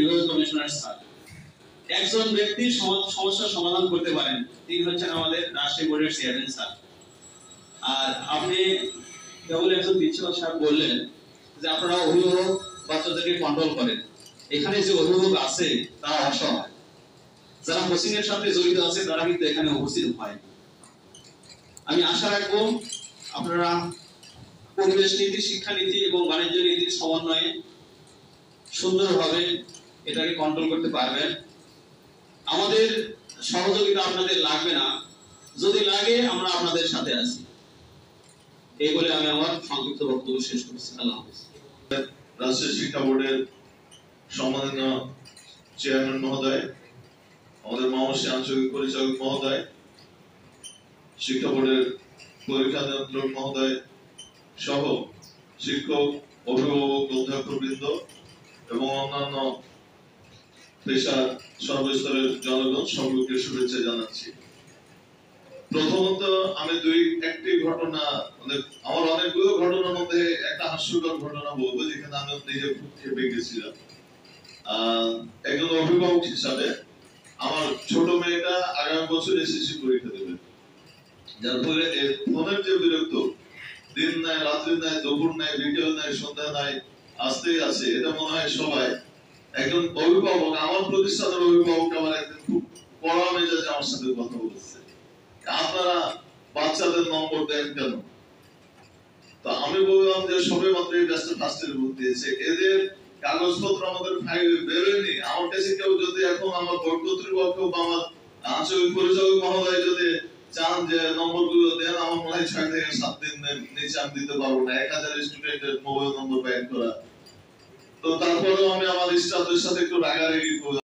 বিভাগীয় commissioner sir. একজন ব্যক্তি সমস্যার সমাধান করতে পারেন, তিনি হচ্ছেন আমাদের রাষ্ট্রীয় বোর্ডের চেয়ারম্যান স্যার। আর আপনি কেবল একজন প্রিন্সিপাল সাহেব বললেন যে আপনারা অভিভাবক বাচ্চাদেরকে কন্ট্রোল করেন। এখানে যে অভিভাবক আছে তারা অসহায়, যারা কোচিং এর সাথে জড়িত আছে তারা কিন্তু এখানে উপস্থিত হয়। আমি আশা রাখবো আপনারা পরিবেশ নীতি, শিক্ষানীতি এবং বাণিজ্য নীতির সমন্বয়ে সুন্দরভাবে এটাকে কন্ট্রোল করতে পারবেন। আমাদের সহযোগিতা আপনাদের লাগবে না, যদি লাগে আমরা আপনাদের সাথে আছি। এই বলে আমি আমার সংক্ষিপ্ত বক্তব্য শেষ করছি। আল্লাহ হাফেজ। রাষ্ট্রীয় শিক্ষা বোর্ডের সম্মানীয় চেয়ারম্যান মহোদয়, আমাদের মহাশয় আঞ্চলিক পরিচালক মহোদয়, শিক্ষা বোর্ডের পরীক্ষা নিয়ন্ত্রক মহোদয় সহ শিক্ষক, অভিভাবক, অধ্যাপকবৃন্দ এবং অন্যান্য পেশার সর্বস্তরের জনগণ সকলকে শুভেচ্ছা জানাচ্ছি। প্রথমত আমি একটি ঘটনা, আমার অনেকগুলো ঘটনার মধ্যে একটা হাস্যকর ঘটনা বলবো, যেখানে আমি নিজে খুব খেপে গেছিলাম। একজন অভিভাবক হিসাবে আমার ছোট মেয়েটা আগামী বছর এসএসসি পরীক্ষা দেবে, যার ফলে ফোনের যে বিরক্ত, দিন নাই, রাত্রি নাই, দুপুর নাই, বিকেল নাই, সন্ধ্যা নাই, আসতেই আছে। এটা মনে হয় সবাই, একজন অভিভাবক, আমার প্রতিষ্ঠানের অভিভাবক আমার একদিন খুব কড়া মেজাজে আমার সাথে কথা বলেছে, আপনারা বাচ্চাদের নম্বর দেন কেন? তো আমি বললাম যে সবে মাত্র এই ব্যাচটা ফার্স্ট ইয়ারে ভর্তি হয়েছে, এদের কাগজপত্র আমাদের ফাইলে বেরোয়নি। আমার কাছে কেউ যদি এখন আমার বোর্ড কর্তৃপক্ষ বা আমার আঞ্চলিক পরিচালক মহোদয় যদি চান যে নম্বরগুলো দেন, আমার মনে হয় 6 থেকে 7 দিন নিচে আমি দিতে পারবো না 1000 স্টুডেন্টের মোবাইল নম্বর ব্যাক করা। তো তারপরেও আমি আমার স্টাফদের সাথে একটু রাগারাগি